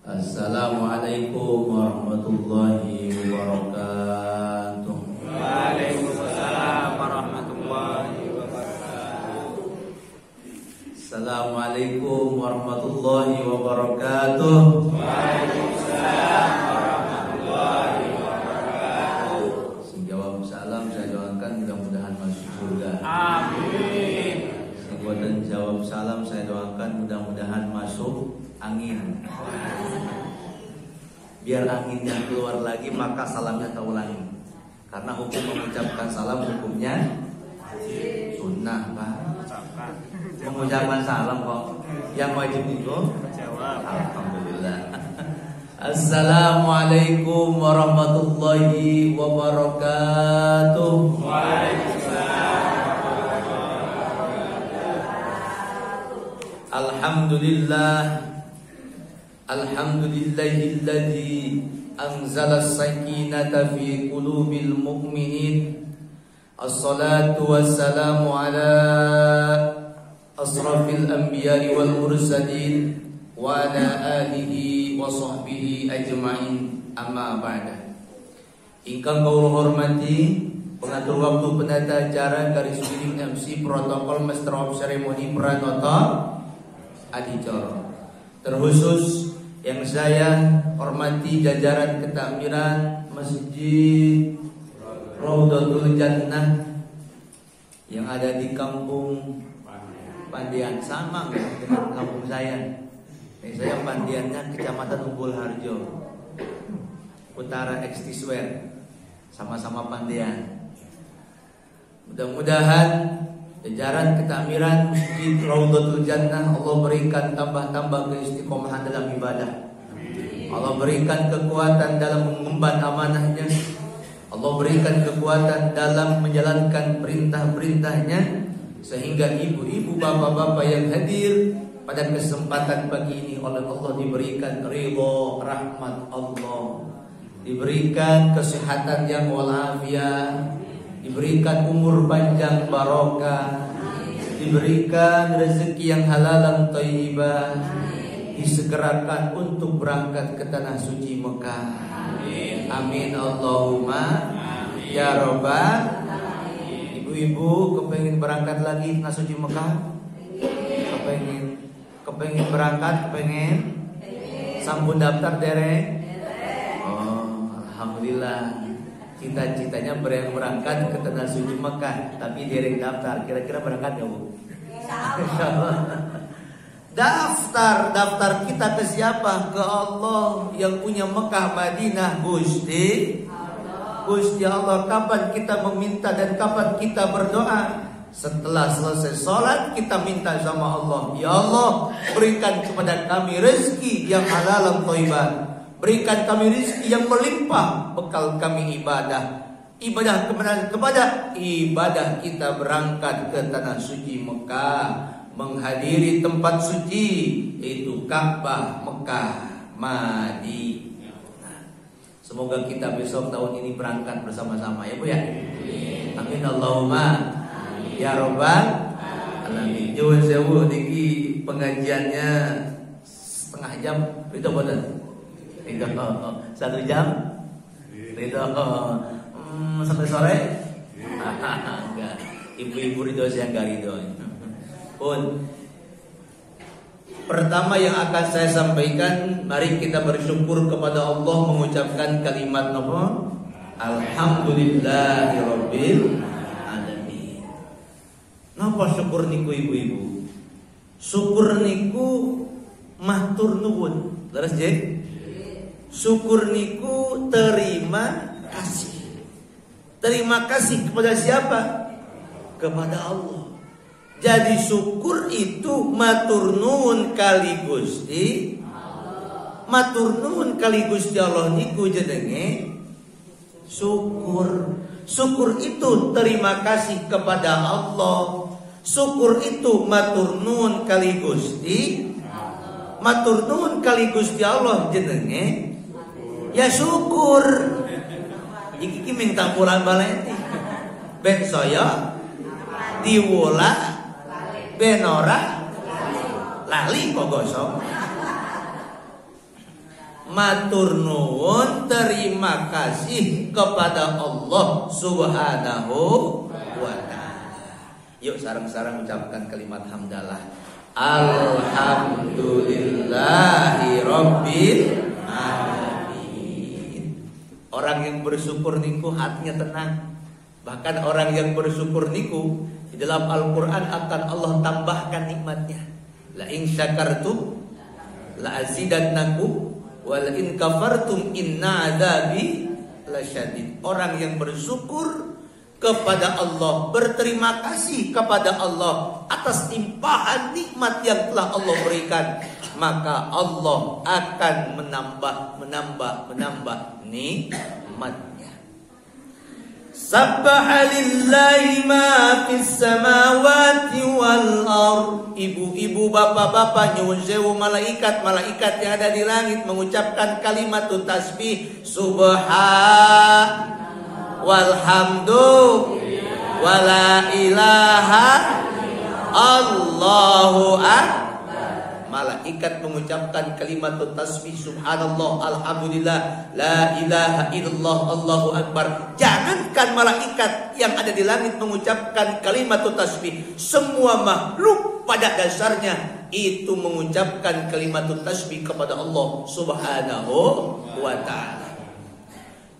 Assalamualaikum warahmatullahi wabarakatuh. Waalaikumsalam warahmatullahi wabarakatuh. Assalamualaikum warahmatullahi wabarakatuh. Waalaikumsalam warahmatullahi wabarakatuh. Sing jawab salam saya doakan mudah-mudahan masuk surga. Amin. Sing boten jawab salam saya doakan mudah-mudahan masuk angin. Biar anginnya keluar lagi maka salamnya tak ulangi. Karena hukum mengucapkan salam hukumnya sunnah, Pak. Mengucapkan salam kok yang wajib itu Jawab. alhamdulillah. Assalamualaikum warahmatullahi wabarakatuh. Waalaikumsalam. Alhamdulillah. Alhamdulillahilladzi anzala as-sakinata fi qulubil mu'minin. Assalatu wassalamu ala asrafil anbiya'i wal mursalin wa ala alihi wa sahbihi ajma'in, amma ba'da. Ingkang kula hormati pengatur waktu, penata acara, garis miring MC, protokol, master of ceremony, pranoto adicara. Terkhusus yang saya hormati jajaran ketakmiran Masjid Raudhatul Jannah yang ada di kampung Pandian, sama dengan kampung saya. Saya Pandiannya Kecamatan Umbul Harjo, Utara Ekstiswer, sama-sama Pandian. Mudah-mudahan jajaran ketakmiran Masjid Raudhatul Jannah Allah berikan tambah-tambah keistiqomahan dalam ibadah. Allah berikan kekuatan dalam mengemban amanahnya. Allah berikan kekuatan dalam menjalankan perintah-perintahnya, sehingga ibu-ibu, bapak-bapak yang hadir pada kesempatan pagi ini oleh Allah diberikan ridha rahmat Allah, diberikan kesehatan yang walafiat, diberikan umur panjang barokah, diberikan rezeki yang halal dan thayyibah, disegerakan untuk berangkat ke tanah suci Mekah. Amin, amin Allahumma amin. Ya Rabbal. Ibu-ibu kepengen berangkat lagi ke tanah suci Mekah? Kepengen berangkat, kepengen sampun daftar derek? Oh, alhamdulillah. Cita-citanya berangkat ke tanah suci Mekah, tapi derek daftar. Kira-kira berangkat gak, Bu? Insyaallah. Daftar kita ke siapa? Ke Allah yang punya Mekah Madinah, Gusti Allah. Kapan kita meminta dan kapan kita berdoa? Setelah selesai sholat kita minta sama Allah, ya Allah berikan kepada kami rezeki yang halal dan thayyibah, berikan kami rezeki yang melimpah, bekal kami ibadah kepada ibadah kita berangkat ke tanah suci Mekah, menghadiri tempat suci itu Ka'bah Mekah Madinah. Semoga kita besok tahun ini berangkat bersama-sama ya Bu ya. Amin Allahumma ya Rabbal alamin. Nyuwun sewu niki pengajiannya setengah jam itu boten. Itu 1 jam. Itu sampai sore. Enggak. Ibu-ibu ridho saya enggak ridho. Pun pertama yang akan saya sampaikan, mari kita bersyukur kepada Allah mengucapkan kalimat apa? Alhamdulillahirabbil alamin. Napa syukur niku ibu-ibu? Syukur niku matur nuwun. Leres nggih? Syukur niku terima kasih. Terima kasih kepada siapa? Kepada Allah. Jadi syukur itu matur nuwun kali Gusti Allah. Matur nuwun kali Gusti Allah niku jenenge syukur. Syukur itu terima kasih kepada Allah. Syukur itu matur nuwun kali Gusti Allah. Matur nuwun kali Gusti Allah jenenge ya syukur. Iki minta pulang baleni. Ben saya diwola benora lali kok gosok. matur nuwun terima kasih kepada Allah Subhanahu wa taala. Yuk sareng-sareng ucapkan kalimat hamdalah. Alhamdulillahi rabbil alamin. Orang yang bersyukur niku hatinya tenang. Bahkan orang yang bersyukur niku di dalam Al-Qur'an akan Allah tambahkan nikmatnya. La in syakartum la azidannakum wa la in kafartum inna adzabi lasyadid. Orang yang bersyukur kepada Allah, berterima kasih kepada Allah atas limpahan nikmat yang telah Allah berikan, maka Allah akan menambah nikmatnya. Sabbaha lillahi ma fis samawati wal ard. Ibu-ibu, bapak-bapak, nyuwun sewu, malaikat-malaikat yang ada di langit mengucapkan kalimat tasbih subhan walhamdu wala ilaha Allahu akbar. Malaikat mengucapkan kalimat tasbih subhanallah alhamdulillah la ilaha illallah Allahu akbar. Jangankan malaikat yang ada di langit mengucapkan kalimat tasbih, semua makhluk pada dasarnya itu mengucapkan kalimat tasbih kepada Allah Subhanahu wa taala.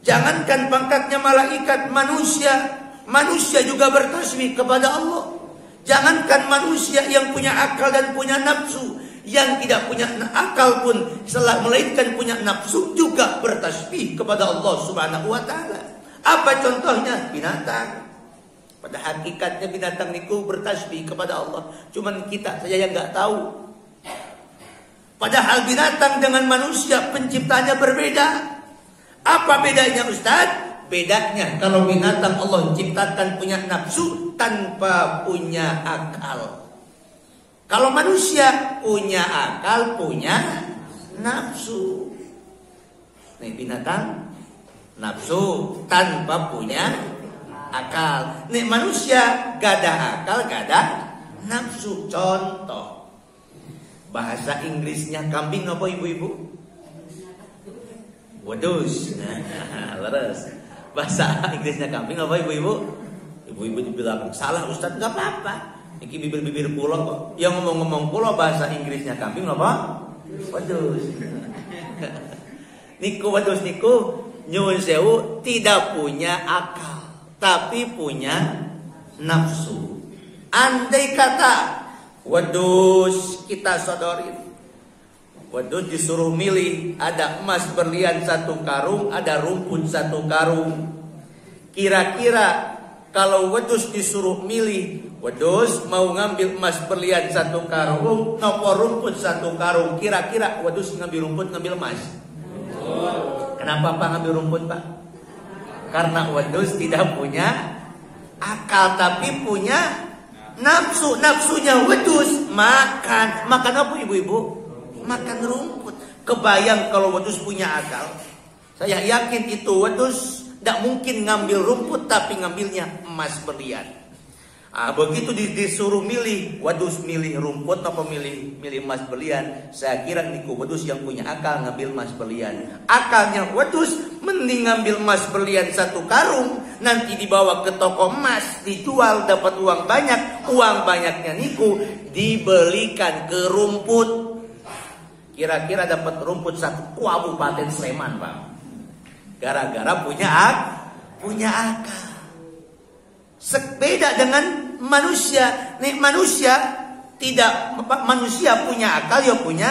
Jangankan pangkatnya malaikat, manusia juga bertasbih kepada Allah. Jangankan manusia yang punya akal dan punya nafsu, yang tidak punya akal pun setelah melainkan punya nafsu juga bertasbih kepada Allah Subhanahu wa taala. Apa contohnya? Binatang. Pada hakikatnya binatang niku bertasbih kepada Allah, cuman kita saja yang enggak tahu. Padahal binatang dengan manusia penciptanya berbeda. Apa bedanya Ustaz? Bedanya kalau binatang Allah ciptakan punya nafsu tanpa punya akal. Kalau manusia punya akal, punya nafsu. Nih binatang nafsu tanpa punya akal. Nih manusia gak ada akal, gak ada nafsu. Contoh bahasa Inggrisnya kambing apa ibu-ibu? Wedus. Leres. Bahasa Inggrisnya kambing apa ibu-ibu? Ibu-ibu dibilang salah Ustaz, gak apa-apa. Iki bibir-bibir pulau kok. Yang ngomong-ngomong pulau bahasa Inggrisnya kambing apa? Wedus. Niku wedus niku nyuwun sewu tidak punya akal, tapi punya nafsu. Andai kata wedus kita sodorin, wedus disuruh milih, ada emas berlian 1 karung, ada rumput 1 karung. Kira-kira kalau wedus disuruh milih, wedus mau ngambil emas berlian 1 karung, nopo rumput 1 karung. Kira-kira wedus ngambil rumput, ngambil emas? Kenapa Pak ngambil rumput Pak? Karena wedus tidak punya akal, tapi punya nafsu. Nafsunya wedus makan. Makan apa ibu-ibu? Makan rumput. Kebayang kalau wedus punya akal, saya yakin itu wedus tidak mungkin ngambil rumput, tapi ngambilnya emas berlian. Begitu disuruh milih, wedus milih rumput apa milih emas berlian. Saya kira niku wedus yang punya akal ngambil emas berlian. Akalnya wedus mending ngambil emas berlian 1 karung, nanti dibawa ke toko emas, dijual dapat uang banyak. Uang banyaknya niku dibelikan ke rumput. Kira-kira dapat rumput 1 kabupaten Sleman Pak. Gara-gara punya akal. Beda dengan manusia. Nih manusia punya akal, ya punya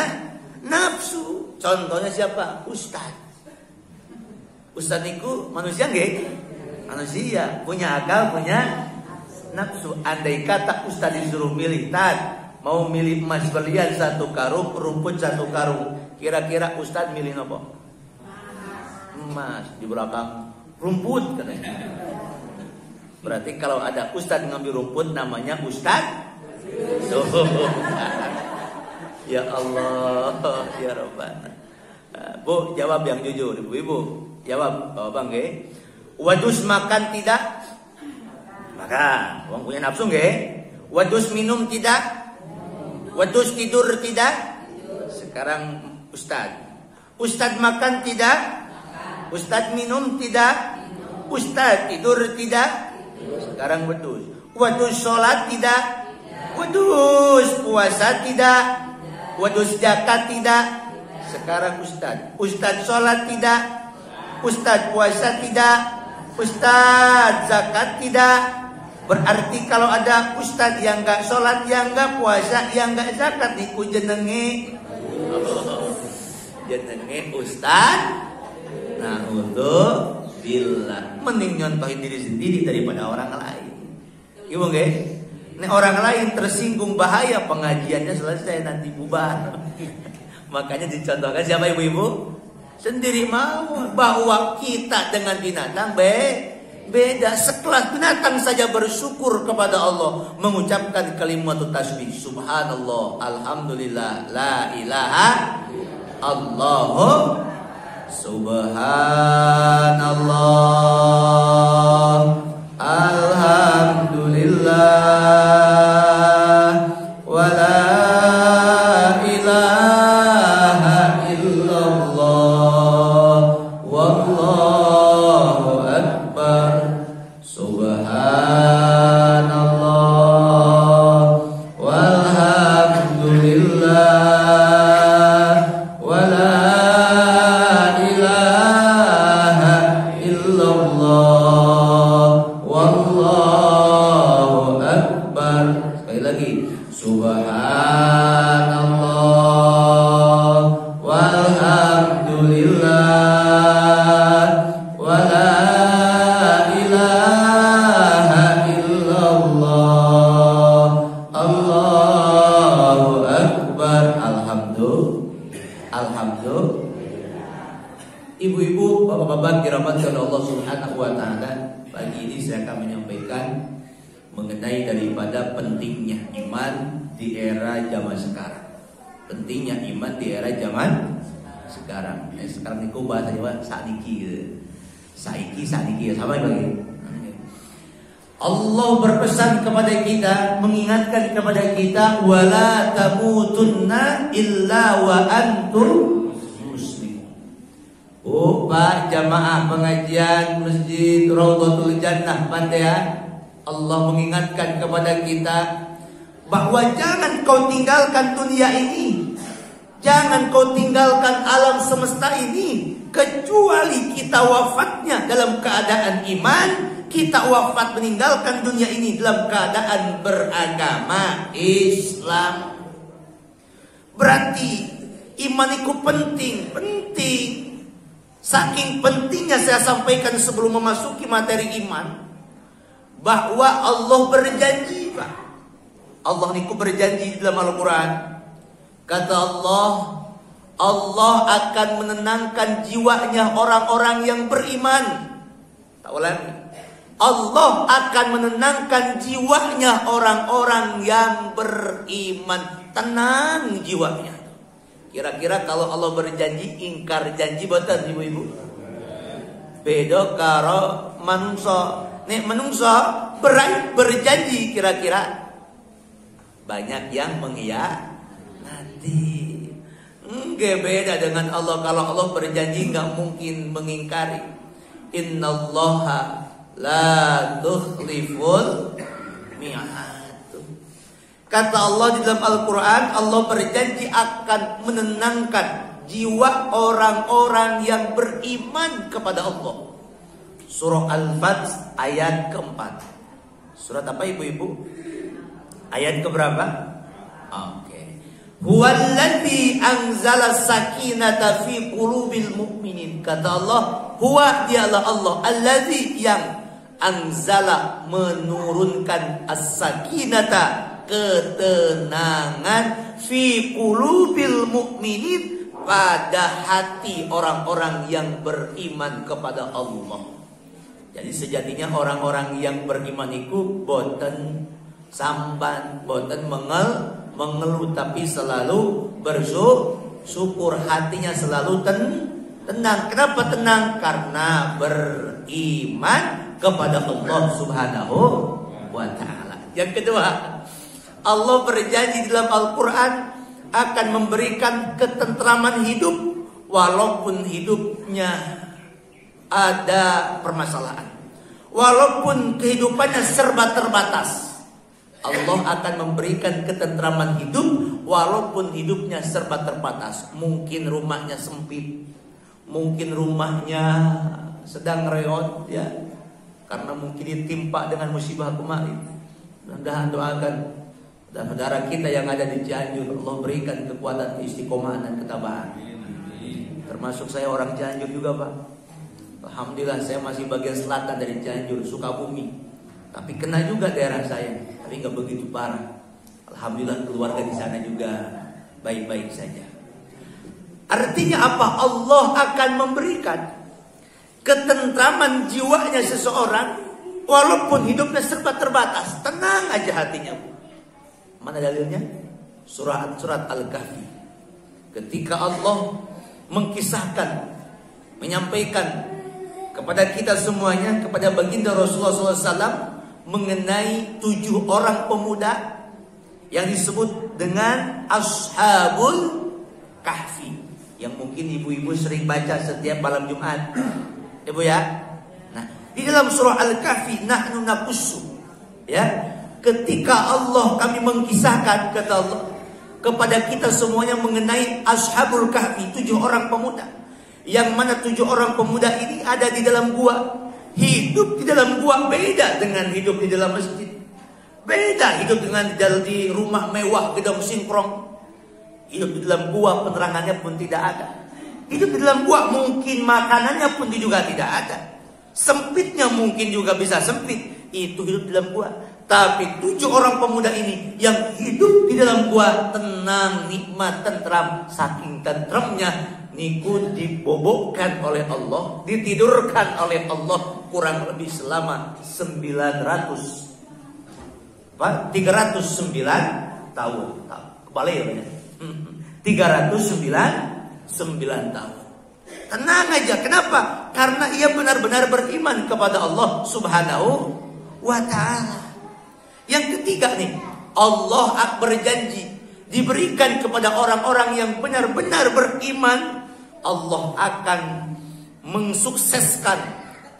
nafsu. Contohnya siapa? Ustaz. Ustaz niku manusia nggih? Manusia punya akal, punya nafsu. Andai kata Ustaz disuruh milih, mau milih emas berlian 1 karung, rumput 1 karung. Kira-kira Ustaz milih apa? Emas. Di belakang rumput katanya. Berarti kalau ada Ustaz ngambil rumput namanya Ustaz. Ya Allah, ya Rabbana. Bu, jawab yang jujur, ibu-ibu. Jawab, Bapak nggih. Wedus makan tidak? Makan. Wong punya nafsu nggih? Wedus minum tidak? Wedus tidur tidak? Sekarang Ustaz. Ustadz makan tidak? Ustadz minum tidak? Ustadz tidur tidak? Sekarang wedus. Wedus sholat tidak? Wedus puasa tidak? Wedus zakat tidak? Sekarang Ustadz. Ustadz sholat tidak? Ustadz puasa tidak? Ustadz zakat tidak? Berarti kalau ada ustadz yang gak sholat, yang gak puasa, yang gak zakat, niku jenenge jenenge ustadz. Nah untuk bila mending nyontohin diri sendiri daripada orang lain. Ibu nggih? Nek orang lain tersinggung bahaya, pengajiannya selesai nanti bubar. Makanya dicontohkan siapa ibu-ibu? Sendiri mau bahwa kita dengan binatang beda. Sekelas binatang saja bersyukur kepada Allah, mengucapkan kalimat tasbih subhanallah, alhamdulillah, la ilaha Allahu subhanallah, alhamdulillah, wa la ilaha illallah, wallahu akbar, subhanallah, walhamdulillah, wa la ilaha illallah, wallahu akbar. Sekali lagi, subhanallah, walhamdulillah, wa la ilaha illallah, Allahu akbar. Alhamdulillah. Ibu-ibu, bapak-bapak dirahmati oleh Allah Subhanahu wa taala, pagi ini saya akan menyampaikan mengenai daripada pentingnya iman di era zaman sekarang. Pentingnya iman di era zaman sekarang. Sekarang niku bahasa Jawa saniki gitu. Saiki sama lagi. Allah berpesan kepada kita, mengingatkan kepada kita, wala tamutunna illa wa antum muslimun. Oh, Pak jamaah pengajian Masjid Raudhatul Jannah Pantai, Allah mengingatkan kepada kita bahwa jangan kau tinggalkan dunia ini, jangan kau tinggalkan alam semesta ini, kecuali kita wafatnya dalam keadaan iman, kita wafat meninggalkan dunia ini dalam keadaan beragama Islam. Berarti iman itu penting. Saking pentingnya saya sampaikan sebelum memasuki materi iman, bahwa Allah berjanji, Pak. Allah niku berjanji dalam Al-Quran. Kata Allah akan menenangkan jiwanya orang-orang yang beriman. Tak ulangi. Allah akan menenangkan jiwanya orang-orang yang beriman. Tenang jiwanya. Kira-kira kalau Allah berjanji, ingkar janji boten ibu-ibu? Beda karo manungsa. Nek manungsa berjanji kira-kira banyak yang mengkhianati. Enggak beda dengan Allah. Kalau Allah berjanji enggak mungkin mengingkari. Innallaha la tukhliful mi'ad. Kata Allah di dalam Al-Quran, Allah berjanji akan menenangkan jiwa orang-orang yang beriman kepada Allah. Surah Al-Fath ayat keempat. Surat apa ibu-ibu? Ayat keberapa? Oke. Huwallazi anzala sakinata fi qulubil mu'minin. Kata Allah, huwa dialah Allah, allazi yang anzala menurunkan as-sakinata, ketenangan, fi qulubil mu'minin, pada hati orang-orang yang beriman kepada Allah. Jadi sejatinya orang-orang yang beriman itu boten samban, boten mengeluh, tapi selalu bersyukur, hatinya selalu tenang. Kenapa tenang? Karena beriman kepada Allah Subhanahu wa ta'ala. Yang kedua, Allah berjanji dalam Al-Quran akan memberikan ketentraman hidup walaupun hidupnya ada permasalahan, walaupun kehidupannya serba terbatas, Allah akan memberikan ketentraman hidup walaupun hidupnya serba terbatas. Mungkin rumahnya sempit, mungkin rumahnya sedang reot ya, karena mungkin ditimpa dengan musibah kemarin. Mudah-mudahan doakan saudara kita yang ada di Cianjur, Allah berikan kekuatan, istiqomahan dan ketabahan. Termasuk saya orang Cianjur juga Pak. Alhamdulillah saya masih bagian selatan dari Cianjur, Sukabumi. Tapi kena juga daerah saya, tapi nggak begitu parah. Alhamdulillah keluarga di sana juga baik-baik saja. Artinya apa? Allah akan memberikan ketentraman jiwanya seseorang walaupun hidupnya serba terbatas. Tenang aja hatinya. Mana dalilnya? Surat Al-Kahfi. Ketika Allah mengkisahkan, menyampaikan kepada kita semuanya, kepada baginda Rasulullah SAW, mengenai 7 orang pemuda yang disebut dengan Ashabul Kahfi, yang mungkin ibu-ibu sering baca setiap malam Jumat, ibu ya. Nah, di dalam surah Al-Kahfi, nahnu naqussu, ya, ketika Allah kami mengkisahkan, kata Allah kepada kita semuanya mengenai Ashabul Kahfi, 7 orang pemuda, yang mana 7 orang pemuda ini ada di dalam gua. Hidup di dalam gua beda dengan hidup di dalam masjid. Beda hidup dengan di rumah mewah, gedung singkrong. Hidup di dalam gua penerangannya pun tidak ada. Hidup di dalam gua mungkin makanannya pun juga tidak ada. Sempitnya mungkin juga bisa sempit. Itu hidup di dalam gua. Tapi 7 orang pemuda ini yang hidup di dalam gua tenang, nikmat, tentram. Saking tentramnya, niku dibobokkan oleh Allah, ditidurkan oleh Allah kurang lebih selama 309 tahun. Kebalik ya. 309 tahun. Tenang aja. Kenapa? Karena ia benar-benar beriman kepada Allah Subhanahu wa ta'ala. Yang ketiga nih, Allah berjanji diberikan kepada orang-orang yang benar-benar beriman, Allah akan mensukseskan,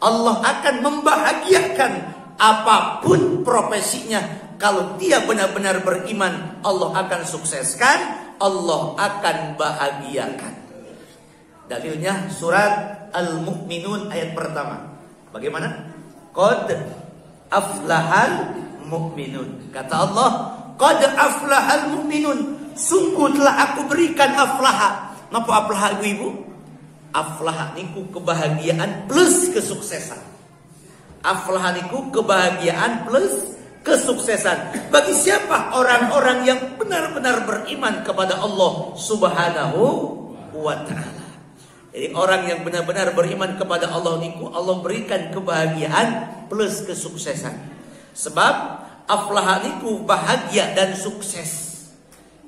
Allah akan membahagiakan apapun profesinya. Kalau dia benar-benar beriman, Allah akan sukseskan, Allah akan bahagiakan. Dalilnya surat Al-Mu'minun ayat pertama. Bagaimana? Qad aflahal mu'minun. Kata Allah, qad aflahal mu'minun. Sungguh telah aku berikan aflaha. Napa aflaha ibu-ibu? Aflaha niku kebahagiaan plus kesuksesan. Aflaha niku kebahagiaan plus kesuksesan. Bagi siapa? Orang-orang yang benar-benar beriman kepada Allah Subhanahu wa ta'ala. Jadi orang yang benar-benar beriman kepada Allah niku, Allah berikan kebahagiaan plus kesuksesan. Sebab aflaha niku bahagia dan sukses.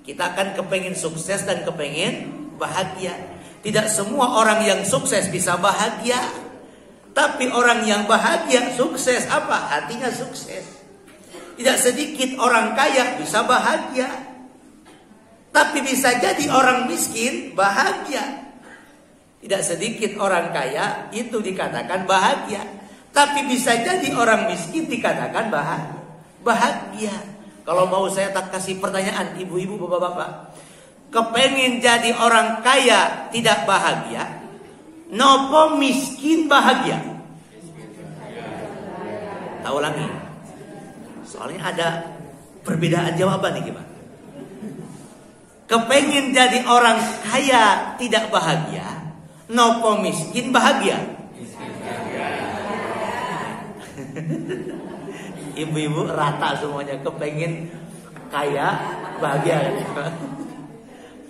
Kita akan kepengen sukses dan kepengen bahagia. Tidak semua orang yang sukses bisa bahagia. Tapi orang yang bahagia sukses apa? Hatinya sukses. Tidak sedikit orang kaya bisa bahagia. Tapi bisa jadi orang miskin bahagia. Tidak sedikit orang kaya itu dikatakan bahagia. Tapi bisa jadi orang miskin dikatakan bahagia. Kalau mau saya tak kasih pertanyaan, ibu-ibu, bapak-bapak, kepengen jadi orang kaya tidak bahagia, nopo miskin bahagia? Tahu lagi? Soalnya ada perbedaan jawaban nih gimana? Kepengen jadi orang kaya tidak bahagia, nopo miskin bahagia? Ibu-ibu rata semuanya, kepengen kaya bahagia.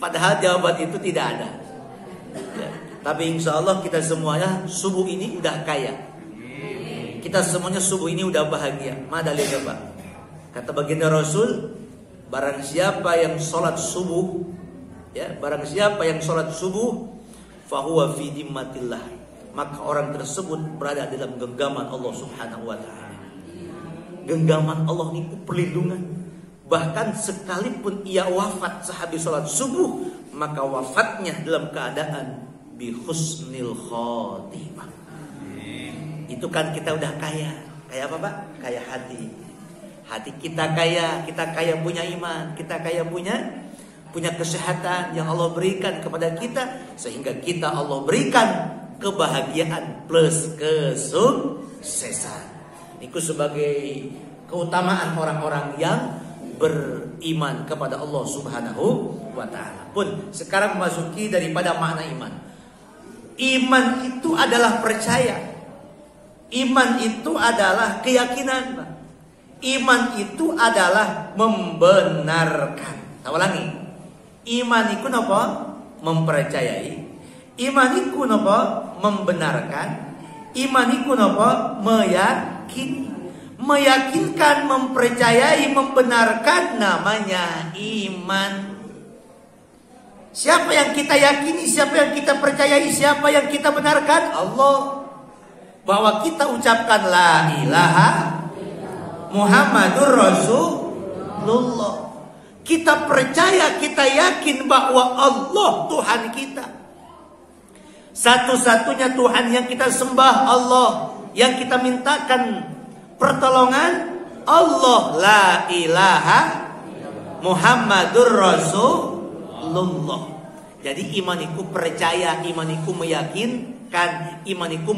Padahal jawaban itu tidak ada ya. Tapi insya Allah kita semuanya subuh ini udah kaya. Kita semuanya subuh ini udah bahagia. Mana dalilnya Pak? Kata baginda Rasul, barang siapa yang sholat subuh, ya, barang siapa yang sholat subuh, fahuwa fi dimmatillah, maka orang tersebut berada dalam genggaman Allah Subhanahu wa ta'ala. Genggaman Allah niku perlindungan. Bahkan sekalipun ia wafat sehabis sholat subuh, maka wafatnya dalam keadaan bi husnil khotimah. Itu kan kita udah kaya. Kaya apa, Pak? Kaya hati. Hati kita kaya punya iman, kita kaya punya kesehatan yang Allah berikan kepada kita, sehingga kita Allah berikan kebahagiaan plus kesuksesan. Itu sebagai keutamaan orang-orang yang beriman kepada Allah Subhanahu wa ta'ala. Pun sekarang memasuki daripada makna iman. Iman itu adalah percaya. Iman itu adalah keyakinan. Iman itu adalah membenarkan. Saya ulangi. Iman itu apa? Mempercayai. Iman itu apa? Membenarkan. Iman itu apa? Meyakini. Meyakinkan, mempercayai, membenarkan, namanya iman. Siapa yang kita yakini, siapa yang kita percayai, siapa yang kita benarkan? Allah. Bahwa kita ucapkan la ilaha Muhammadur Rasulullah. Kita percaya, kita yakin bahwa Allah Tuhan kita. Satu-satunya Tuhan yang kita sembah Allah, yang kita mintakan pertolongan Allah. La ilaha Muhammadur Rasulullah. Jadi imaniku percaya, imaniku meyakinkan, imaniku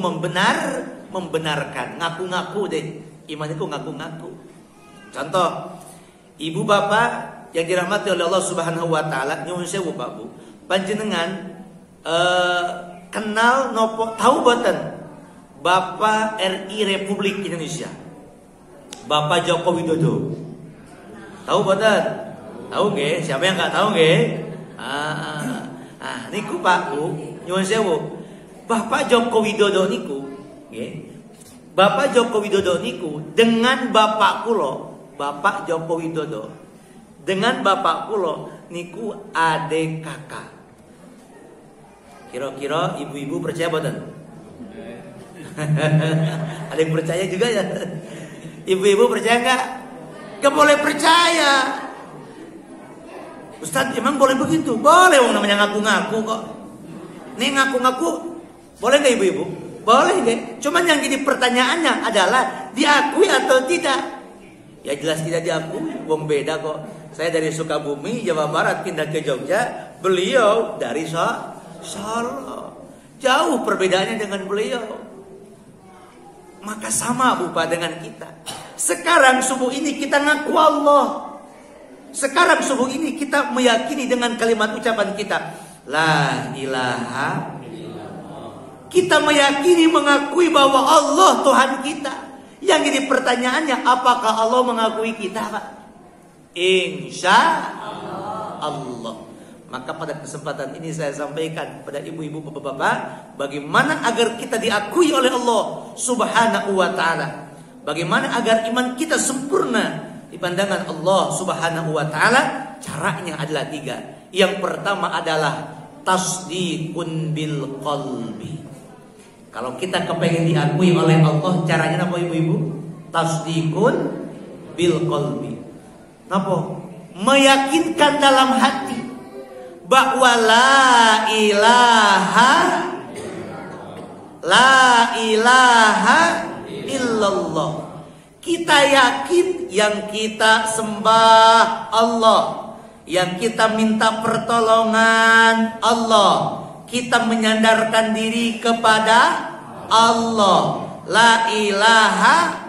membenarkan. Ngaku-ngaku deh. Imaniku ngaku-ngaku. Contoh, ibu bapak yang dirahmati oleh Allah Subhanahu wa ta'ala, nyuwun sewu Pak Bu, panjenengan kenal nopo tahu boten Bapak RI Republik Indonesia, Bapak Joko Widodo? Tahu boten? Tahu nggih? Siapa yang nggak tahu nggih? Niku Pak Bu, nyuwun sewu, Bapak Joko Widodo niku nggih. Bapak Joko Widodo niku dengan Bapak kulo, Bapak Joko Widodo dengan Bapak kulo niku adek kakak. Kira-kira ibu-ibu percaya boten? Ada yang percaya juga ya? Ibu-ibu percaya nggak? Gak boleh percaya. Ustadz emang boleh begitu? Boleh, wong namanya ngaku-ngaku kok. Nih ngaku-ngaku boleh nggak ibu-ibu? Boleh nggak? Cuman yang jadi pertanyaannya adalah diakui atau tidak? Ya jelas tidak diakui. Wong beda kok. Saya dari Sukabumi, Jawa Barat pindah ke Jogja. Beliau dari Solo. Jauh perbedaannya dengan beliau. Maka sama Bupa dengan kita. Sekarang subuh ini kita ngaku Allah. Sekarang subuh ini kita meyakini dengan kalimat ucapan kita, la ilaha. Kita meyakini, mengakui bahwa Allah Tuhan kita. Yang jadi pertanyaannya, apakah Allah mengakui kita, Pak? Insya Allah. Maka pada kesempatan ini saya sampaikan pada ibu-ibu, bapak-bapak, bagaimana agar kita diakui oleh Allah Subhanahu wa ta'ala. Bagaimana agar iman kita sempurna di pandangan Allah Subhanahu wa ta'ala. Caranya adalah 3. Yang pertama adalah tasdiqun bil qalbi. Kalau kita kepengen diakui oleh Allah, caranya apa ibu-ibu? Tasdiqun bil qalbi. Napa? Meyakinkan dalam hati bahwa la ilaha illallah. Kita yakin yang kita sembah Allah, yang kita minta pertolongan Allah, kita menyandarkan diri kepada Allah. La ilaha.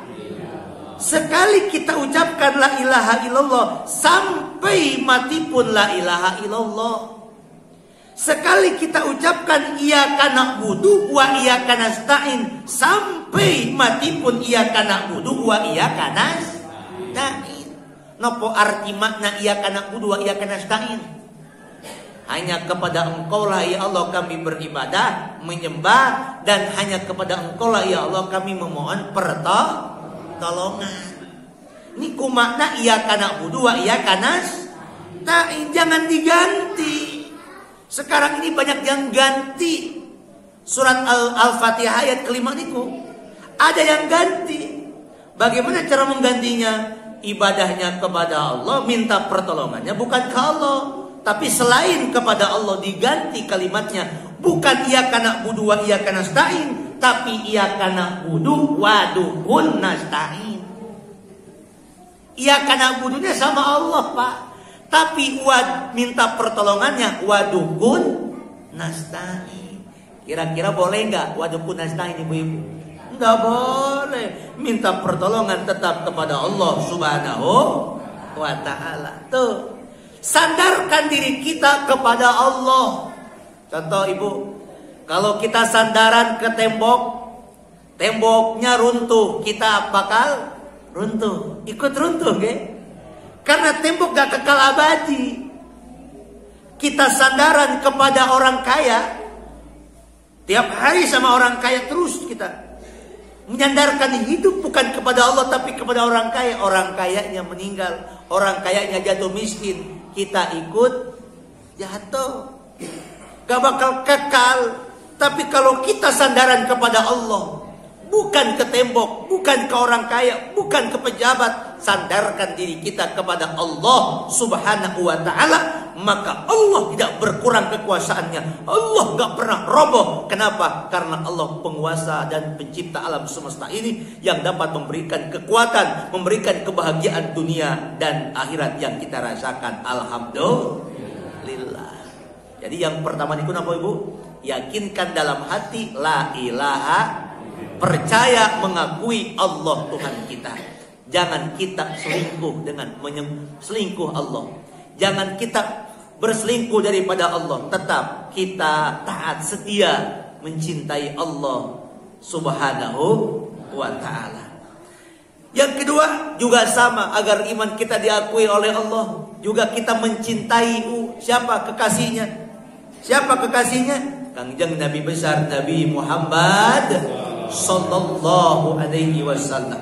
Sekali kita ucapkan la ilaha illallah, sampai mati pun la ilaha illallah. Sekali kita ucapkan iyyaka na'budu wa iyyaka nasta'in, sampai mati pun iyyaka na'budu wa iyyaka nasta'in. Nopo arti makna iyyaka na'budu wa iyyaka nasta'in? Hanya kepada Engkau lah ya Allah kami beribadah, menyembah, dan hanya kepada Engkau lah ya Allah kami memohon pertolongan. Niku makna iyyaka na'budu wa iyyaka nasta'in. Jangan diganti. Sekarang ini banyak yang ganti. Surat Al-Fatihah ayat kelima niku ada yang ganti. Bagaimana cara menggantinya? Ibadahnya kepada Allah, minta pertolongannya bukan ke Allah, tapi selain kepada Allah, diganti kalimatnya Bukan iyyaka na'budu wa iyyaka nasta'in, tapi iyyaka na'budu wa dukun nasta'in. Iyyaka na'budunya sama Allah, Pak. Tapi minta pertolongannya wa dukun nasta'in. Kira-kira boleh nggak wa dukun nasta'in, ibu-ibu? Nggak boleh. Minta pertolongan tetap kepada Allah Subhanahu wa ta'ala. Tuh. Sandarkan diri kita kepada Allah. Contoh ibu, kalau kita sandaran ke tembok, temboknya runtuh, kita bakal runtuh, ikut runtuh, okay? Karena tembok gak kekal abadi. Kita sandaran kepada orang kaya, tiap hari sama orang kaya terus kita menyandarkan hidup bukan kepada Allah tapi kepada orang kaya. Orang kayanya meninggal, orang kayanya jatuh miskin, kita ikut jatuh, gak bakal kekal. Tapi kalau kita sandaran kepada Allah, bukan ke tembok, bukan ke orang kaya, bukan ke pejabat, sandarkan diri kita kepada Allah Subhanahu wa ta'ala, maka Allah tidak berkurang kekuasaannya. Allah gak pernah roboh. Kenapa? Karena Allah penguasa dan pencipta alam semesta ini yang dapat memberikan kekuatan, memberikan kebahagiaan dunia dan akhirat yang kita rasakan. Alhamdulillah. Jadi yang pertama itu apa ibu? Yakinkan dalam hati la ilaha, percaya mengakui Allah Tuhan kita. Jangan kita selingkuh dengan selingkuh Allah. Jangan kita berselingkuh daripada Allah. Tetap kita taat setia mencintai Allah Subhanahu wa ta'ala. Yang kedua juga sama, agar iman kita diakui oleh Allah, juga kita mencintai siapa kekasihnya? Siapa kekasihnya? Kangjeng Nabi besar Nabi Muhammad sallallahu alaihi wasallam.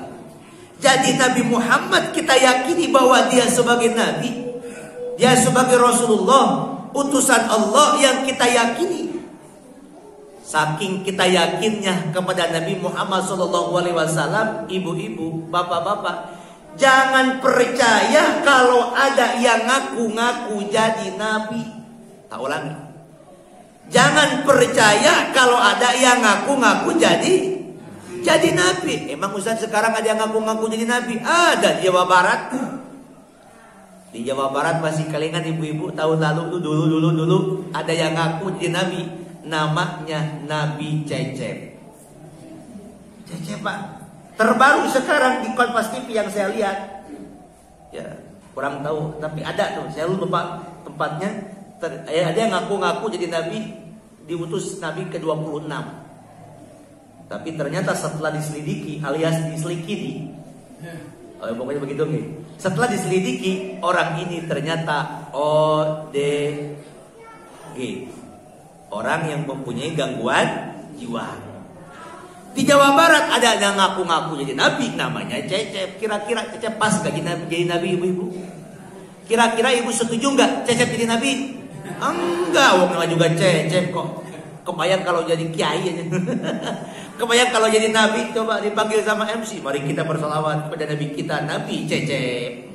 Jadi Nabi Muhammad kita yakini bahwa dia sebagai nabi, dia sebagai Rasulullah, utusan Allah yang kita yakini. Saking kita yakinnya kepada Nabi Muhammad sallallahu alaihi wasallam, ibu-ibu, bapak-bapak, jangan percaya kalau ada yang ngaku-ngaku jadi nabi. Tak ulangi. Jangan percaya kalau ada yang ngaku-ngaku jadi nabi. Emang Ustaz sekarang ada yang ngaku-ngaku jadi nabi? Ada di Jawa Barat. Di Jawa Barat masih kalian ibu-ibu tahun lalu tuh dulu ada yang ngaku jadi nabi. Namanya Nabi Cecep. Cecep Pak. Terbaru sekarang di Kompas TV yang saya lihat. Ya kurang tahu tapi ada tuh. Saya lupa tempatnya. Ada yang ngaku-ngaku jadi nabi, diutus nabi ke-26. Tapi ternyata setelah diselidiki alias diselikidi, pokoknya begitu nih. Setelah diselidiki, orang ini ternyata ODG, orang yang mempunyai gangguan jiwa. Di Jawa Barat ada yang ngaku-ngaku jadi nabi, namanya Cecep. Kira-kira Cecep pas gak jadi nabi ibu-ibu? Kira-kira ibu setuju nggak Cecep jadi nabi? Enggak, wong juga Cecep kok. Kebayang kalau jadi kiai aja. Kebayang kalau jadi nabi, coba dipanggil sama MC. Mari kita berselawat kepada nabi kita, Nabi Cecep.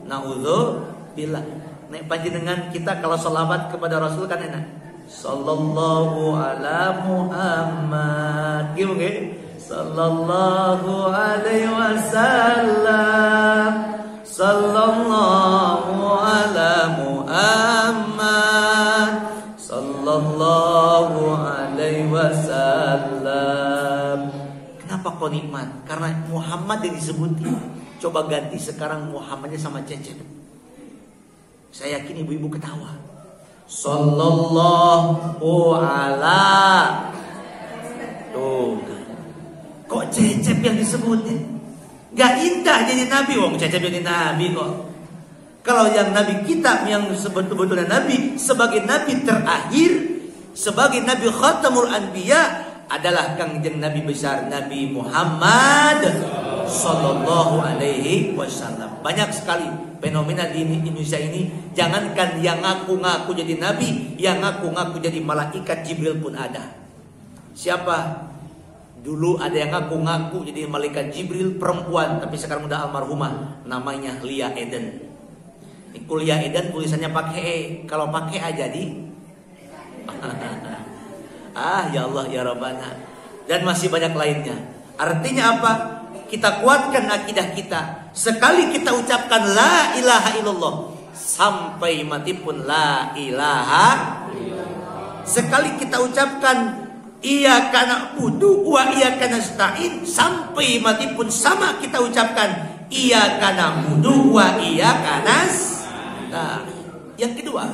Nauzubillah. Nek panjenengan kita kalau selawat kepada Rasul kan enak. Sallallahu ala Muhammad. Gimana nggih? Sallallahu alaihi wasallam. Sallallahu ala Muhammad. Sallallahu alaihi wasallam. Kenapa kok nikmat? Karena Muhammad yang disebutin. Coba ganti sekarang Muhammadnya sama Cecep. Saya yakin ibu-ibu ketawa. Sallallahu ala. Tuh. Kok Cecep yang disebutin? Gak indah jadi nabi, wong Cecep jadi nabi kok. Kalau yang nabi kita yang sebetul-betulnya nabi, sebagai nabi terakhir, sebagai nabi khatamul anbiya adalah kangjeng nabi besar Nabi Muhammad sallallahu alaihi wasallam. Banyak sekali fenomena di Indonesia ini. Jangankan yang ngaku-ngaku jadi nabi, yang ngaku-ngaku jadi malaikat Jibril pun ada. Siapa? Dulu ada yang ngaku-ngaku jadi malaikat Jibril perempuan, tapi sekarang udah almarhumah, namanya Lia Eden. Kuliah Eden tulisannya pakai E. Kalau pakai A jadi Ya Allah ya Rabbana. Dan masih banyak lainnya. Artinya apa? Kita kuatkan akidah kita. Sekali kita ucapkan la ilaha illallah, sampai mati pun la ilaha. Sekali kita ucapkan iyyaka na'budu wa iyyaka nasta'in, sampai mati pun sama kita ucapkan iyyaka na'budu wa iyyaka nasta'in. Yang kedua,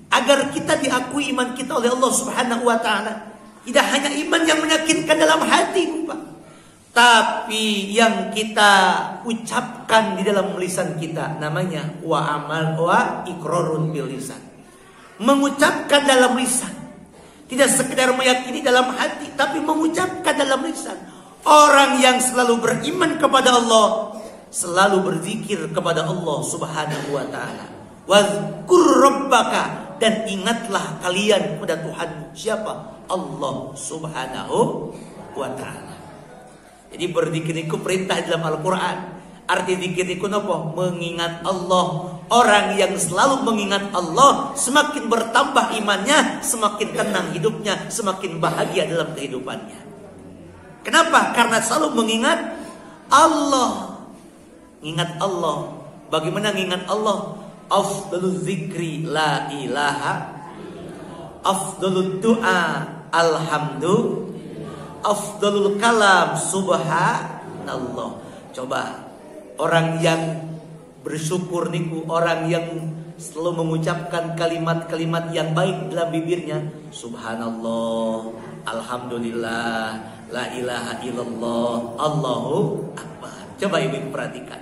agar kita diakui iman kita oleh Allah Subhanahu wa taala, tidak hanya iman yang meyakinkan dalam hati, Pak, tapi yang kita ucapkan di dalam lisan kita, namanya wa amal wa iqrarun bil lisan. Mengucapkan dalam lisan, tidak sekedar meyakini dalam hati, tapi mengucapkan dalam lisan. Orang yang selalu beriman kepada Allah selalu berzikir kepada Allah Subhanahu wa taala. Wazkur rabbaka, dan ingatlah kalian kepada Tuhan. Siapa? Allah Subhanahu wa taala. Jadi berzikir itu perintah dalam Al-Quran. Arti zikir itu apa? Mengingat Allah. Orang yang selalu mengingat Allah, semakin bertambah imannya, semakin tenang hidupnya, semakin bahagia dalam kehidupannya. Kenapa? Karena selalu mengingat Allah. Ingat Allah. Bagaimana mengingat Allah? Afdalul zikri la ilaha, afdalul doa alhamdulillah, afdalul kalam subhanallah. Coba orang yang bersyukur niku, orang yang selalu mengucapkan kalimat-kalimat yang baik dalam bibirnya, subhanallah, alhamdulillah, la ilaha illallah, Allahu akbar. Coba ibu perhatikan.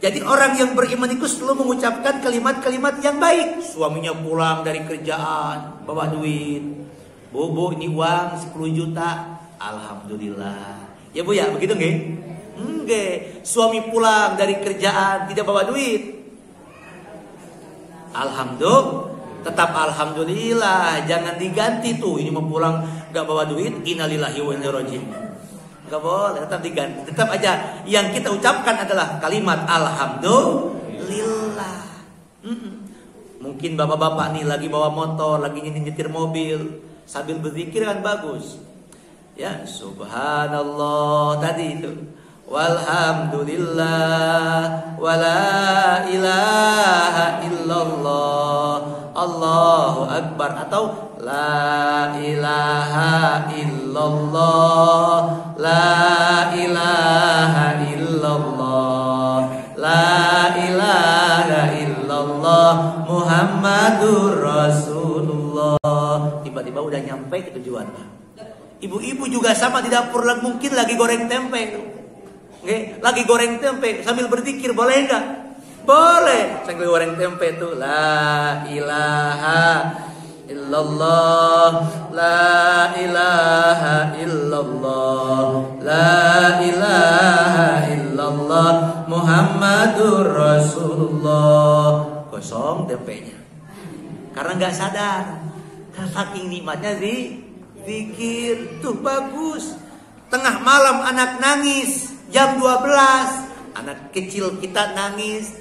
Jadi orang yang beriman itu selalu mengucapkan kalimat-kalimat yang baik. Suaminya pulang dari kerjaan, bawa duit. Bu, ini uang 10 juta. Alhamdulillah. Ya Bu ya, begitu nggak? Enggak. Suami pulang dari kerjaan tidak bawa duit. Alhamdulillah. Tetap alhamdulillah. Jangan diganti tuh. Ini mau pulang nggak bawa duit. Innalillahi wa inna ilaihi raji'un. Gak boleh, tetap diganti. Tetap aja yang kita ucapkan adalah kalimat alhamdulillah. Mungkin bapak-bapak nih lagi bawa motor, lagi nyetir mobil, sambil berzikir kan bagus. Ya, subhanallah tadi itu. Walhamdulillah wala ilaha illallah, Allahu akbar, atau la ilaha illallah, la ilaha illallah, la ilaha illallah, Muhammadur Rasulullah. Tiba-tiba udah nyampe ke tujuan. Ibu-ibu juga sama di dapur, mungkin lagi goreng tempe. Oke, lagi goreng tempe sambil berzikir, boleh enggak? Boleh. Sambil goreng tempe tuh la ilaha illallah, la ilaha illallah, la ilaha illallah, Muhammadur Rasulullah. Kosong tempenya. Karena nggak sadar. Karena saking nikmatnya zikir tuh bagus. Tengah malam anak nangis, jam 12, anak kecil kita nangis.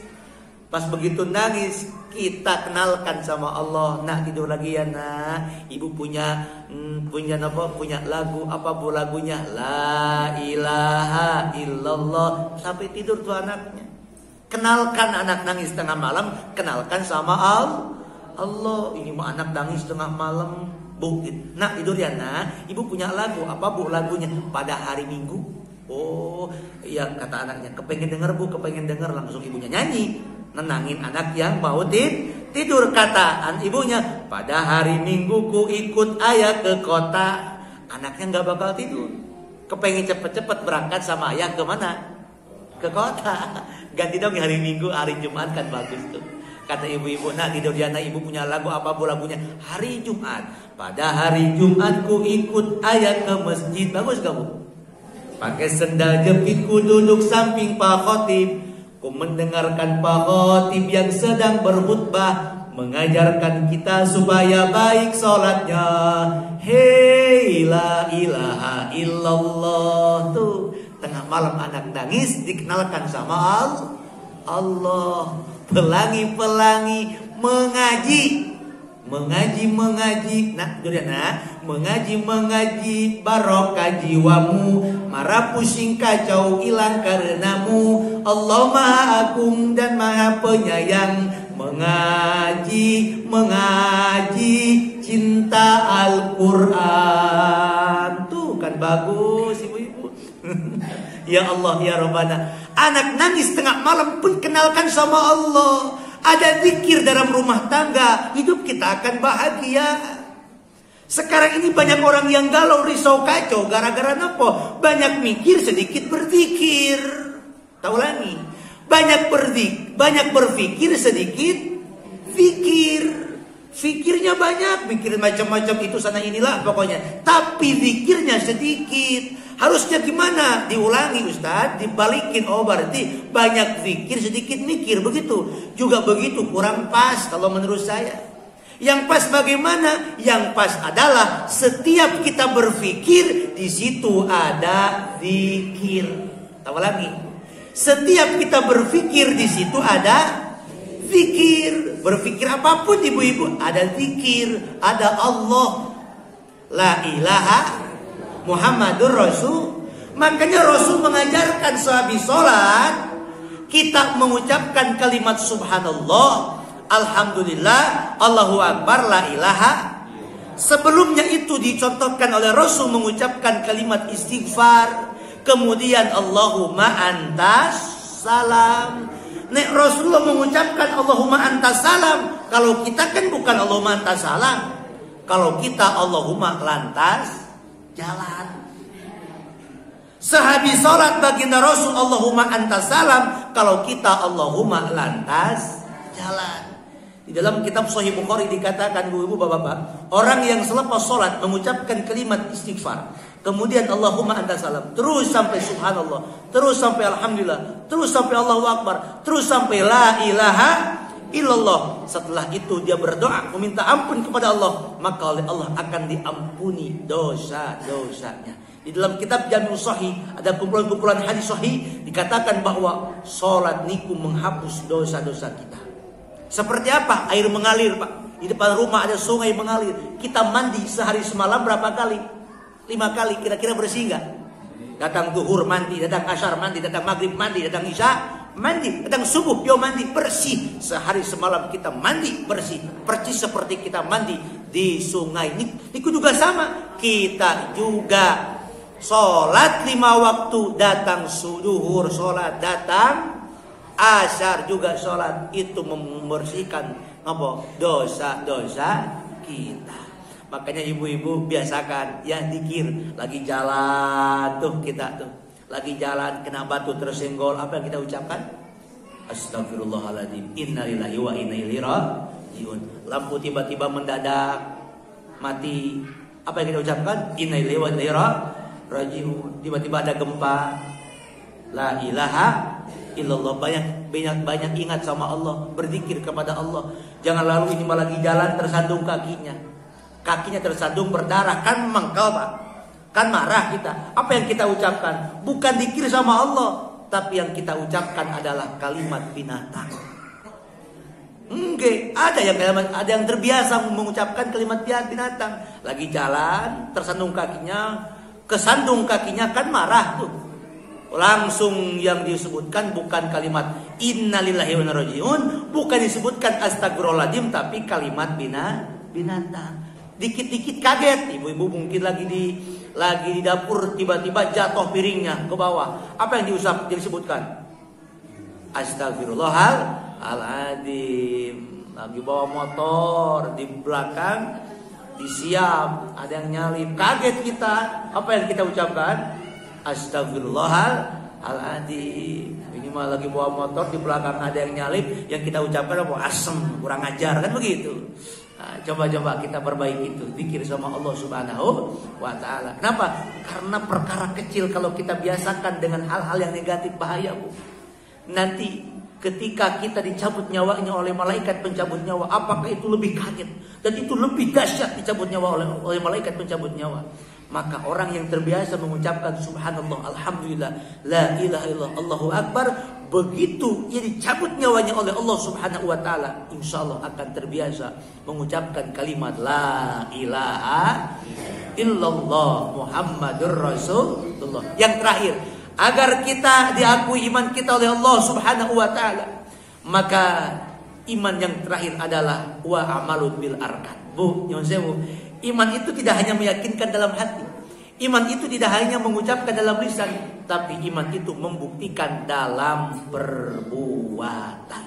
Pas begitu nangis, kita kenalkan sama Allah. Nak, tidur lagi ya nak. Ibu punya lagu, apa bu lagunya? La ilaha illallah. Sampai tidur tuh anaknya. Kenalkan anak nangis tengah malam, kenalkan sama Allah. Ini mah anak nangis tengah malam. Bu, nak tidur ya nak. Ibu punya lagu, apa bu lagunya? Pada hari Minggu. Oh, iya kata anaknya, kepengen denger bu, kepengen denger. Langsung ibunya nyanyi, nenangin anak yang mau tidur. Kata ibunya, pada hari Minggu ku ikut ayah ke kota. Anaknya nggak bakal tidur, kepengen cepet-cepet berangkat sama ayah ke mana? Ke kota. Ganti dong hari Minggu, hari Jumat kan bagus tuh. Kata ibu-ibu, nak tidur ya nak, ibu punya lagu, apa bu lagunya? Hari Jumat. Pada hari Jumat ku ikut ayah ke masjid. Bagus gak bu? Pakai sendal jepit ku duduk samping Pak Khotib. Ku mendengarkan Pak Khotib yang sedang berkhutbah, mengajarkan kita supaya baik sholatnya. Hei la ilaha illallah. Tuh tengah malam anak nangis dikenalkan sama Allah. Pelangi-pelangi mengaji, mengaji, mengaji barokah jiwamu, marah pusing kacau hilang karenamu. Allah Maha Agung dan Maha Penyayang, mengaji cinta Al-Quran. Tuh kan bagus ibu-ibu. Ya Allah ya Rabbana, anak nangis tengah malam pun kenalkan sama Allah. Ada zikir dalam rumah tangga, hidup kita akan bahagia. Sekarang ini banyak orang yang galau, risau, kacau gara-gara apa? Banyak mikir, sedikit berzikir. Tahu lagi, banyak berpikir, sedikit zikir. Fikirnya banyak, mikir macam-macam itu sana inilah pokoknya. Tapi zikirnya sedikit. Harusnya gimana? Diulangi Ustaz, dibalikin. Oh berarti banyak zikir, sedikit mikir. Begitu. Juga begitu kurang pas kalau menurut saya. Yang pas bagaimana? Yang pas adalah setiap kita berpikir di situ ada zikir. Tahu lagi? Setiap kita berpikir di situ ada zikir. Berpikir apapun ibu-ibu ada zikir, ada Allah. La ilaha Muhammadur Rasul. Makanya Rasul mengajarkan sehabis sholat kita mengucapkan kalimat subhanallah, alhamdulillah, Allahu Akbar, la ilaha. Sebelumnya itu dicontohkan oleh Rasul mengucapkan kalimat istighfar. Kemudian Allahumma antas salam. Nek Rasulullah mengucapkan Allahumma antas salam. Kalau kita kan bukan Allahumma antas salam. Kalau kita Allahumma lantas jalan. Sehabis sholat baginda Rasul Allahumma antas salam. Kalau kita Allahumma lantas jalan. Di dalam kitab Sahih Bukhari dikatakan ibu-ibu bapak-bapak, orang yang selepas sholat mengucapkan kalimat istighfar, kemudian Allahumma antas salam, terus sampai subhanallah, terus sampai alhamdulillah, terus sampai Allahu Akbar, terus sampai la ilaha illallah. Setelah itu dia berdoa meminta ampun kepada Allah, maka oleh Allah akan diampuni dosa-dosanya. Di dalam kitab Jami'us Sahih ada kumpulan-kumpulan hadis sahih dikatakan bahwa sholat niku menghapus dosa-dosa kita. Seperti apa? Air mengalir Pak. Di depan rumah ada sungai mengalir. Kita mandi sehari semalam berapa kali? 5 kali. Kira-kira bersih nggak? Datang zuhur mandi, datang asyar mandi, datang maghrib mandi, datang isya mandi, datang subuh dia mandi, bersih. Sehari semalam kita mandi bersih, persis seperti kita mandi di sungai. Niku juga sama. Kita juga sholat 5 waktu, datang zuhur sholat, datang asyar juga sholat. Itu membersihkan apa? Dosa-dosa kita. Makanya ibu-ibu biasakan ya zikir. Lagi jalan tuh kita tuh, lagi jalan kena batu tersenggol, apa yang kita ucapkan? Astagfirullahaladzim, innalillahi wa inna ilaihi rajiun. Lampu tiba-tiba mendadak mati, apa yang kita ucapkan? Innalillahi wa inna ilaihi rajiun. Tiba-tiba ada gempa, la ilaha illallah. Banyak ingat sama Allah, berzikir kepada Allah. Jangan lalu ini malah lagi jalan tersandung kakinya tersandung berdarah, kan mengkal Pak, kan marah kita. Apa yang kita ucapkan? Bukan zikir sama Allah, tapi yang kita ucapkan adalah kalimat binatang. Enggak, ada yang terbiasa mengucapkan kalimat binatang. Lagi jalan tersandung kakinya, kesandung kakinya, kan marah tuh. Langsung yang disebutkan bukan kalimat innalillahi wa inna ilaihi rajiun, bukan disebutkan astagfirullahaladzim, tapi kalimat binatang. Dikit-dikit kaget, ibu-ibu mungkin lagi di dapur tiba-tiba jatuh piringnya ke bawah. Apa yang disebutkan? Astagfirullahaladzim. Lagi bawa motor di belakang disiap, ada yang nyalip, kaget kita. Apa yang kita ucapkan? Astagfirullahaladzim. Ini mah lagi bawa motor di belakang ada yang nyalip, yang kita ucapkan apa? Asem, kurang ajar, kan begitu. Nah, coba-coba kita perbaiki itu, zikir sama Allah Subhanahu wa ta'ala. Kenapa? Karena perkara kecil kalau kita biasakan dengan hal-hal yang negatif bahaya, Bu. Nanti ketika kita dicabut nyawanya oleh malaikat pencabut nyawa, apakah itu lebih kaget dan itu lebih dahsyat dicabut nyawa oleh malaikat pencabut nyawa? Maka orang yang terbiasa mengucapkan subhanallah, alhamdulillah, la ilaha illallah, Allahu Akbar, begitu ia dicabut nyawanya oleh Allah Subhanahu wa taala, insya Allah akan terbiasa mengucapkan kalimat la ilaha illallah Muhammadur Rasulullah. Yang terakhir, agar kita diakui iman kita oleh Allah Subhanahu wa taala, maka iman yang terakhir adalah wa amalun bil arkan. Bu, nyuwun sewu, iman itu tidak hanya meyakinkan dalam hati. Iman itu tidak hanya mengucapkan dalam lisan, tapi iman itu membuktikan dalam perbuatan.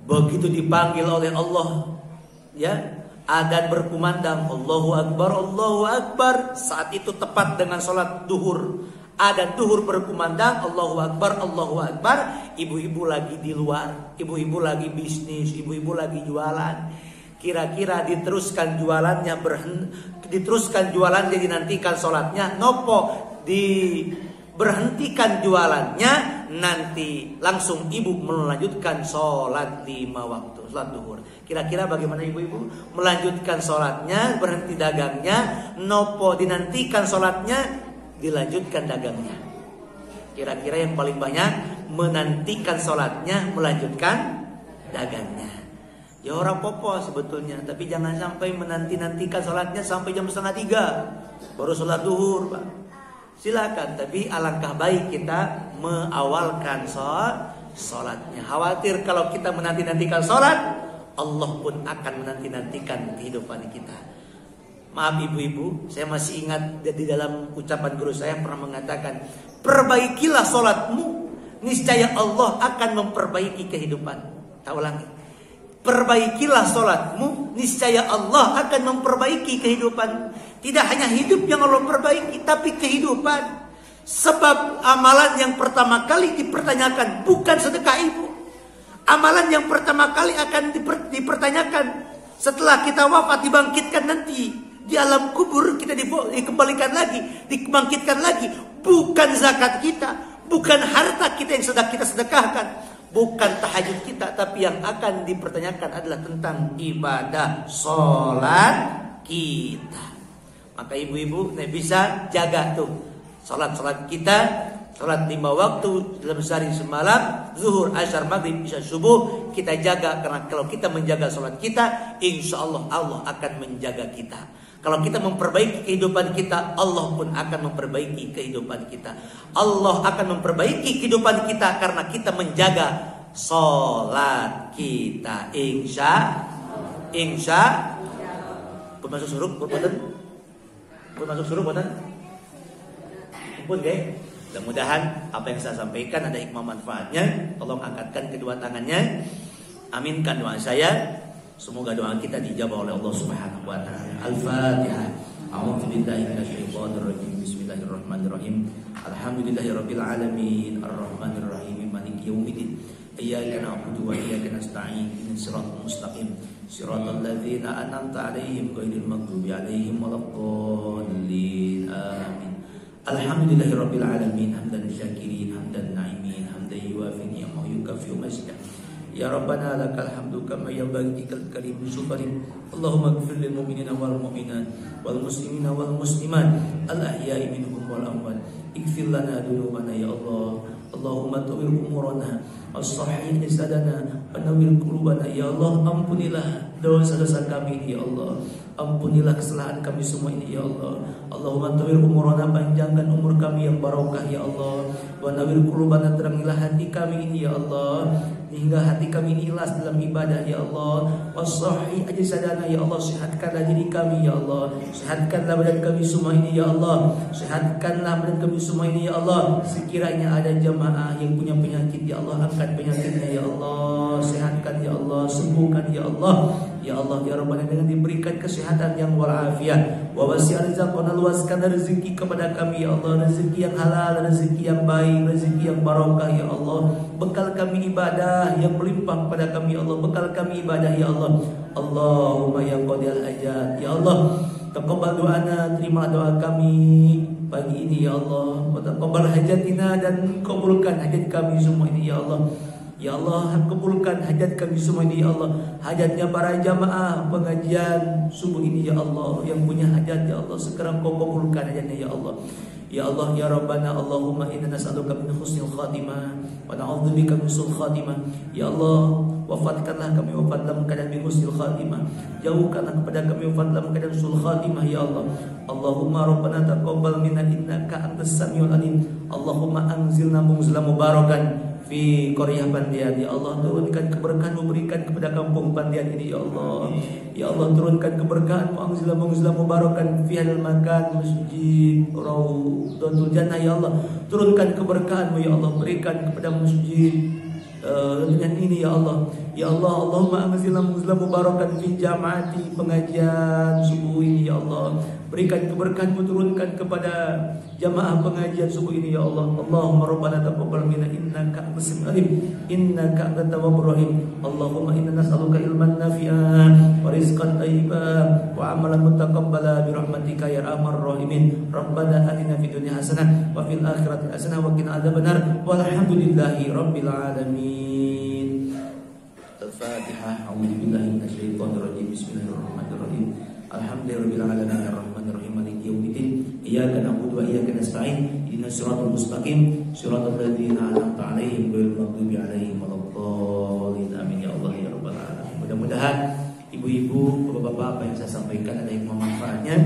Begitu dipanggil oleh Allah, ya, adzan berkumandang, Allahu Akbar, Allahu Akbar. Saat itu tepat dengan sholat duhur. Adzan duhur berkumandang, Allahu Akbar, Allahu Akbar. Ibu-ibu lagi di luar, ibu-ibu lagi bisnis, ibu-ibu lagi jualan. Kira-kira diteruskan jualannya, diteruskan jualannya, dinantikan sholatnya, nopo diberhentikan jualannya, nanti langsung ibu melanjutkan sholat 5 waktu, sholat duhur. Kira-kira bagaimana ibu-ibu? Melanjutkan sholatnya, berhenti dagangnya, nopo dinantikan sholatnya, dilanjutkan dagangnya. Kira-kira yang paling banyak menantikan sholatnya, melanjutkan dagangnya. Ya orang popo sebetulnya, tapi jangan sampai menanti-nantikan sholatnya sampai jam 2:30 baru sholat duhur, Pak. Silakan, tapi alangkah baik kita mengawalkan sholatnya. Khawatir kalau kita menanti-nantikan sholat, Allah pun akan menanti-nantikan kehidupan kita. Maaf ibu-ibu, saya masih ingat di dalam ucapan guru saya pernah mengatakan, perbaikilah sholatmu, niscaya Allah akan memperbaiki kehidupan. Tak ulangi. Perbaikilah sholatmu, niscaya Allah akan memperbaiki kehidupan. Tidak hanya hidup yang Allah perbaiki, tapi kehidupan. Sebab amalan yang pertama kali dipertanyakan bukan sedekah ibu. Amalan yang pertama kali akan dipertanyakan setelah kita wafat, dibangkitkan nanti di alam kubur, kita dikembalikan lagi, dibangkitkan lagi. Bukan zakat kita, bukan harta kita yang sedang kita sedekahkan, bukan tahajud kita, tapi yang akan dipertanyakan adalah tentang ibadah sholat kita. Maka ibu-ibu bisa jaga tuh sholat-sholat kita, sholat 5 waktu dalam sehari semalam, zuhur, asar, maghrib, isya, subuh. Kita jaga, karena kalau kita menjaga sholat kita, insya Allah Allah akan menjaga kita. Kalau kita memperbaiki kehidupan kita, Allah pun akan memperbaiki kehidupan kita. Allah akan memperbaiki kehidupan kita karena kita menjaga sholat kita. Insya pun masuk suruh, pun masuk suruh, pun guys. Mudah-mudahan apa yang saya sampaikan ada hikmah manfaatnya. Tolong angkatkan kedua tangannya, aminkan doa saya. Semoga doa kita dijawab oleh Allah Subhanahu wa taala. Al-Fatihah. A'udzubillahi minasyaitonir rajim. Bismillahirrahmanirrahim. Alhamdulillahirabbil alamin, arrahmanir rahim, maliki yaumiddin. Iyyaka na'budu wa iyyaka nasta'in. Ihdinas siratal mustaqim. Siratal ladzina an'amta 'alaihim ghairil maghdubi 'alaihim waladdallin. Amin. Alhamdulillahirabbil alamin, hamdan syakirin, hamdan na'imin, hamdan yuwafi ni'amahu yukafi'u mazdah. Ya Rabbana lakal hamdu kama yanbaghi likal karim sultanik. Allahumma ighfir lil mu'minina wal mu'minat wal muslimina wal muslimat al ahya'i minhum wal amwat. Ighfir lana dzunubana ya Allah. Allahumma tawwir umurana as-sahih sadana wa nawwir qulubana ya Allah. Ampunilah dosa-dosa kami ya Allah. Ampunilah kesalahan kami semua ini ya Allah. Allahumma tawwir umurana, panjangkan umur kami yang barokah ya Allah. Wa nawwir qulubana, terangilah hati kami ini ya Allah, hingga hati kami ini ikhlas dalam ibadah ya Allah. Wasahih ajsadana ya Allah, sehatkanlah diri kami ya Allah. Sehatkanlah badan kami semua ini ya Allah. Sehatkanlah badan kami semua ini ya Allah. Sekiranya ada jamaah yang punya penyakit ya Allah, angkat penyakitnya ya Allah. Sehatkan ya Allah, sembuhkan ya Allah. Ya Allah ya Rabbana, dengan diberikan kesehatan yang walafiat, wa wasi' rizqana, luaskan rezeki kepada kami ya Allah, rezeki yang halal, rezeki yang baik, rezeki yang barokah ya Allah. Bekal kami ibadah yang melimpah kepada kami ya Allah, bekal kami ibadah ya Allah. Allahumma ya qadil hajat ya Allah, taqabbal doana, terima doa kami pagi ini ya Allah. Wa taqabbal hajatina, dan kabulkan hajat kami semua ini ya Allah. Ya Allah, kabulkan hajat kami semua ini ya Allah. Hajatnya para jamaah pengajian subuh ini ya Allah, yang punya hajat ya Allah, segera Kau kabulkan hajatnya ya Allah. Ya Allah ya Rabbana, Allahumma inna nas'aluka min husnil khatimah wa na'udzubika min su'il khatimah. Ya Allah, wafatkanlah kami wafat dalam keadaan bi husnil khatimah. Jauhkanlah kepada kami wafat dalam keadaan su'il khatimah ya Allah. Allahumma Rabbana taqabbal minna innaka antas samiul alim. Allahumma anzilna munzilan mubarakan fi qaryah Pandian ya Allah, turunkan keberkahan-Mu, berikan kepada kampung Pandian ini ya Allah. Ya Allah, turunkan keberkahan-Mu, anzilna mubarakan fi hadal makan masjid Rawdatul Jannah ya Allah. Turunkan keberkahan-Mu ya Allah, berikan kepada masjid dengan ini ya Allah. Ya Allah, Allahumma anzilna mubarakan fi jamaati pengajian subuh ini ya Allah. Berikan keberkahan-Mu, turunkan kepada jamaah pengajian subuh ini ya Allah. Allahumma Rabbana taqabbal minna innaka antas samiul alim, innaka antat tawwabur rahim. Allahumma inna nas'aluka ilman nafi'an wa rizqan thayyiban wa amalan mutaqabbala bi rahmatika ya arhamar rahimin. Rabbana atina fid dunya hasanah wa fil akhirati hasanah wa qina adzabannar. Walhamdulillahi rabbil alamin. Al-Fatihah. A'udzu billahi minasyaitonir rajim. Bismillahirrahmanirrahim. Alhamdulillahirabbil alamin arrahmanir rahim maliki yaumiddin. Iyyaka na'budu wa iyyaka nasta'in. Ihdinas siratal mustaqim, siratal ladzina an'amta 'alaihim ghairil maghdubi alaihim waladdallin. Amin ya Allah ya rabbal alamin. Mudah-mudahan ibu-ibu, bapak-bapak, apa yang saya sampaikan ada hikmah manfaatnya.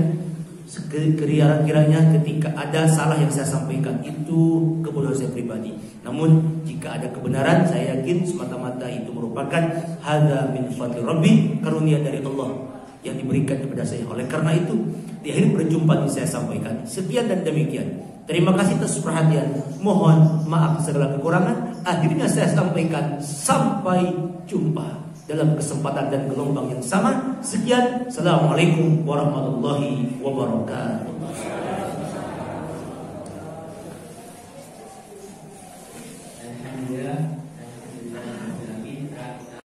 Sekiranya ketika ada salah yang saya sampaikan itu kebodohan saya pribadi. Namun jika ada kebenaran, saya yakin semata-mata itu merupakan hadza min fadli rabbi, karunia dari Allah yang diberikan kepada saya. Oleh karena itu, di akhir perjumpaan ini saya sampaikan sekian dan demikian. Terima kasih atas perhatian. Mohon maaf segala kekurangan. Akhirnya saya sampaikan, sampai jumpa dalam kesempatan dan gelombang yang sama. Sekian. Assalamualaikum warahmatullahi wabarakatuh.